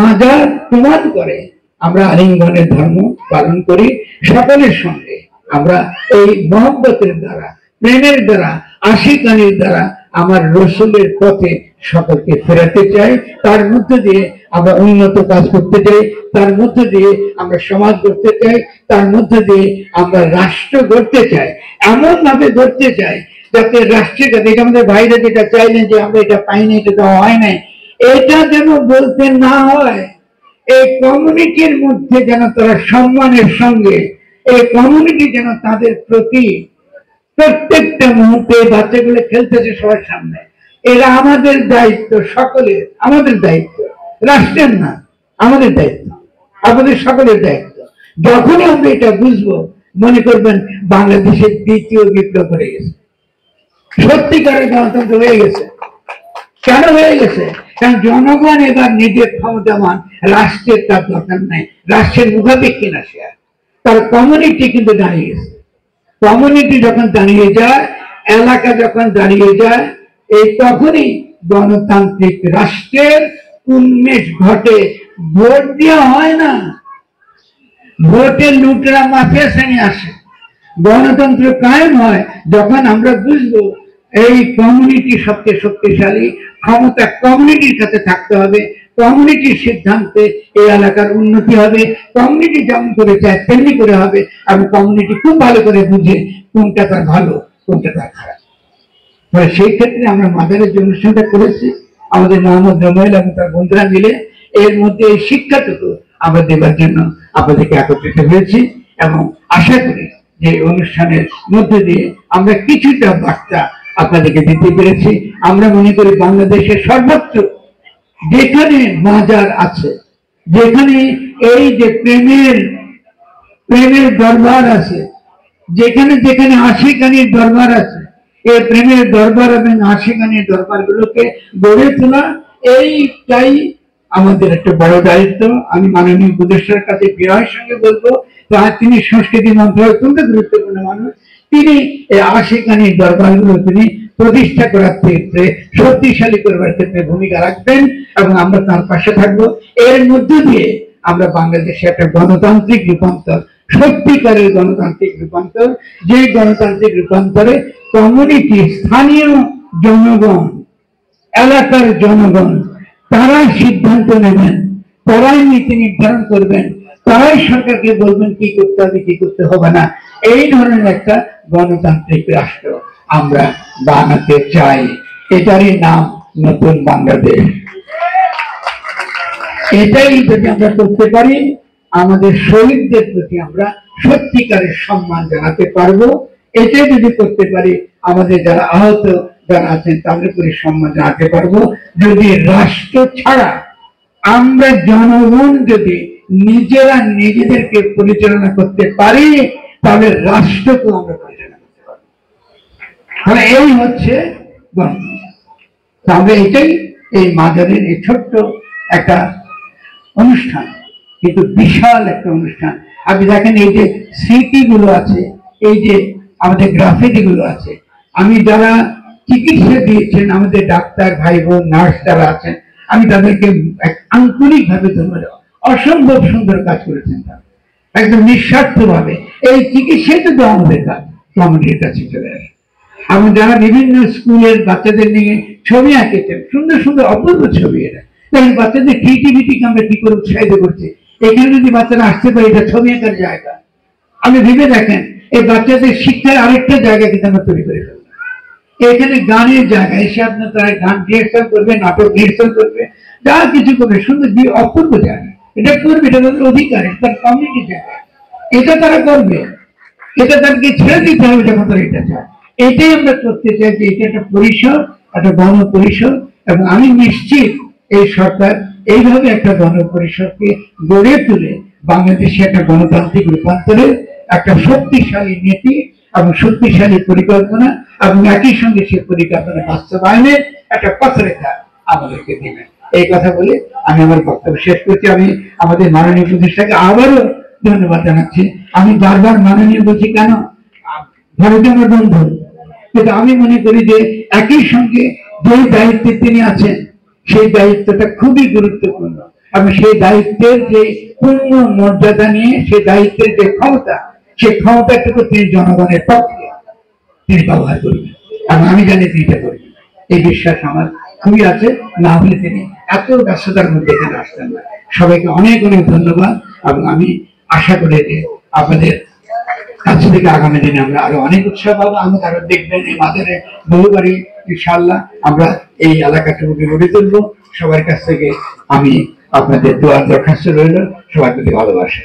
মাজার প্রমাণ করে আমরা আলিঙ্গনের ধর্ম পালন করি সকলের সঙ্গে। আমরা এই মহব্বতের দ্বারা, প্রেমের দ্বারা, আশিকানির দ্বারা আমার রসুলের পথে সকলকে ফেরাতে চাই। তার মধ্য দিয়ে আমরা উন্নত কাজ করতে চাই, তার মধ্য দিয়ে আমরা সমাজ গড়তে চাই, তার মধ্য দিয়ে আমরা রাষ্ট্র গড়তে চাই। এমন ভাবে গড়তে চাই যাতে রাষ্ট্রের কাছে, এটা আমাদের ভাইরা যেটা চাইলেন যে আমরা এটা পাইনি, এটা তো হয় নাই, এটা যেন বলতে না হয়। এই কমিউনিটির মধ্যে যেন তারা সম্মানের সঙ্গে, এই কমিউনিটি যেন তাদের প্রতি প্রত্যেকটা মুহূর্তে, বাচ্চাগুলো খেলতেছে সবার সামনে, এরা আমাদের দায়িত্ব, সকলের আমাদের দায়িত্ব, রাষ্ট্রের না, আমাদের দায়িত্ব, আমাদের সকলের দায়িত্ব। যখনই আমরা এটা বুঝবো, মনে করবেন বাংলাদেশের দ্বিতীয় বিপ্লব হয়ে গেছে, সত্যিকারের গণতন্ত্র হয়ে গেছে। কেন হয়ে গেছে? কারণ জনগণ এবার নিজের ক্ষমতামান, রাষ্ট্রের তার দরকার নাই, রাষ্ট্রের মুখাপেক্ষী না সে, তার কমিউনিটি কিন্তু দাঁড়িয়ে গেছে। কমিউনিটি যখন দাঁড়িয়ে যায়, এলাকা যখন দাঁড়িয়ে যায়, এই তখনই গণতান্ত্রিক রাষ্ট্রের উন্মেষ ঘটে। ভোট দিয়ে হয় না, ভোটে লুটেরা মাফিয়া শ্রেণী আসে। গণতন্ত্র কায়েম হয় যখন আমরা বুঝবো এই কমিউনিটি সবচেয়ে শক্তিশালী, ক্ষমতা কমিউনিটির কাছে থাকতে হবে, কমিউনিটির সিদ্ধান্তে এই এলাকার উন্নতি হবে, কমিউনিটি যেমন করে চায় তেমনি করে হবে, এবং কমিউনিটি খুব ভালো করে বুঝে কোনটা তার ভালো, কোনটা তার খারাপ। সেই ক্ষেত্রে আমরা মাদারের যে অনুষ্ঠানটা করেছি আমাদের মোহাম্মদ রমেল এবং তার বন্ধুরা মিলে, এর মধ্যে এই শিক্ষাটুকু আমরা দেবার জন্য আপনাদেরকে একত্রিত হয়েছি, এবং আশা করি যে অনুষ্ঠানের মধ্যে দিয়ে আমরা কিছুটা বার্তা আপনাদেরকে দিতে পেরেছি। আমরা মনে করি বাংলাদেশের সর্বত্র যেখানে মাজার আছে, যেখানে এই যে প্রেমের দরবার আছে, যেখানে যেখানে আশিকানির দরবার আছে, এই প্রেমের দরবার এবং আশিকানির দরবারগুলোকে গড়ে তোলা, এইটাই আমাদের একটা বড় দায়িত্ব। আমি মাননীয় উপদেষ্টার কাছে বিনয়ের সঙ্গে বলবো, তিনি সংস্কৃতি মন্ত্রণালয়ের অত্যন্ত গুরুত্বপূর্ণ মানুষ, তিনি এই আশিকানির দরবারগুলো তিনি প্রতিষ্ঠা করার ক্ষেত্রে, শক্তিশালী করবার ক্ষেত্রে ভূমিকা রাখবেন, এবং আমরা তার পাশে থাকবো। এর মধ্য দিয়ে আমরা বাংলাদেশে একটা গণতান্ত্রিক রূপান্তর, সত্যিকারের গণতান্ত্রিক রূপান্তর, যে গণতান্ত্রিক রূপান্তরে কমিউনিটি, স্থানীয় জনগণ, এলাকার জনগণ তারাই সিদ্ধান্ত নেবেন, তারাই নীতি নির্ধারণ করবেন, তারাই সরকারকে বলবেন কি করতে হবে, কি করতে হবে না। এই ধরনের একটা গণতান্ত্রিক রাষ্ট্র আমরা বানাতে চাই। এটারই নাম নতুন বাংলাদেশ। এটাই যদি আমরা করতে পারি, আমাদের শহীদদের প্রতি আমরা সত্যিকারের সম্মান জানাতে পারবো। এটাই যদি করতে পারি, আমাদের যারা আহত যারা আছেন তাদের প্রতি সম্মান জানাতে পারবো। যদি রাষ্ট্র ছাড়া আমরা জনগণ যদি নিজেরা নিজেদেরকে পরিচালনা করতে পারি, তাহলে রাষ্ট্রকে আমরা পরিচালনা করতে পারবো। তাহলে এই হচ্ছে আমরা এটাই, এই মাজারের এই ছোট্ট একটা অনুষ্ঠান, কিন্তু বিশাল একটা অনুষ্ঠান। আপনি দেখেন এই যে স্মৃতিগুলো আছে, এই যে আমাদের গ্রাফিতি গুলো আছে, আমি যারা চিকিৎসা দিয়েছেন, আমাদের ডাক্তার ভাই বোন, নার্স যারা আছেন, আমি তাদেরকে আন্তরিক ভাবে ধন্যবাদ। অসম্ভব সুন্দর কাজ করেছেন তারা, একদম নিঃস্বার্থ ভাবে। এই চিকিৎসাই তো আমাদের কাজ, কমিউনিটির কাছে চলে আসে। এবং যারা বিভিন্ন স্কুলের বাচ্চাদের নিয়ে ছবি আঁকেছেন, সুন্দর সুন্দর অপূর্ব ছবি, এটা তাই বাচ্চাদের ক্রিয়েটিভিটিকে আমরা কি করে উৎসাহিত করছি। এখানে যদি বাচ্চারা আসতে পারে, এটা ছবি আঁকার জায়গা। আপনি ভেবে দেখেন, এই বাচ্চাদের শিক্ষার আরেকটা জায়গা কিন্তু আমরা তৈরি করে ফেলবো। এখানে গানের জায়গা, এসে আপনার তারা গান রিহার্সাল করবে, নাটক রিহার্সাল করবে, যা কিছু করবে, সুন্দর অপূর্ব জায়গা। এটা করবে, এটা তাদের অধিকার, তার কমিউনিটি জায়গা, এটা তারা করবে, এটা তাদেরকে ছেড়ে দিতে হবে যখন তারা এটা চায়। এটাই আমরা করতে চাই যে এটা একটা পরিসর, একটা গণ পরিসর, এবং আমি নিশ্চিত এই সরকার এইভাবে একটা গণ পরিসরকে গড়ে তুলে বাংলাদেশে একটা গণতান্ত্রিক রূপান্তরের একটা শক্তিশালী নীতি এবং শক্তিশালী পরিকল্পনা, এবং একই সঙ্গে সে পরিকল্পনা বাস্তবায়নের একটা পথরেখা আমাদেরকে দিবেন। এই কথা বলে আমি আমার বক্তব্য শেষ করছি। আমি আমাদের মাননীয় উপদেষ্টাকে আবারও ধন্যবাদ জানাচ্ছি। আমি বারবার মাননীয় বলছি কেন, ভারতীয় আমার বন্ধু, কিন্তু আমি মনে করি যে একই সঙ্গে যে দায়িত্বে তিনি আছেন, সেই দায়িত্বটা খুবই গুরুত্বপূর্ণ, এবং সেই দায়িত্বের যে পূর্ণ মর্যাদা নিয়ে সেই দায়িত্বের যে ক্ষমতা, সেই ক্ষমতাটুকু তিনি জনগণের পক্ষে তিনি ব্যবহার করবেন এবং আমি জানি তিনি এটা করবেন, এই বিশ্বাস আমার খুবই আছে। না হলে তিনি এত ব্যস্ততার মধ্যে এখানে আসতেন না। সবাইকে অনেক অনেক ধন্যবাদ এবং আমি আশা করি যে আপনাদের কাছ থেকে আগামী দিনে আমরা আরো অনেক উৎসাহ পাবো। আমি আরো দেখবেন এই মাদারে বহুবারই ইনশাআল্লাহ আমরা এই এলাকাটুকুকে গড়ে তুলবো। সবার কাছ থেকে আমি আপনাদের দোয়ার দরখাস্ত রইল, সবার প্রতি ভালোবাসা।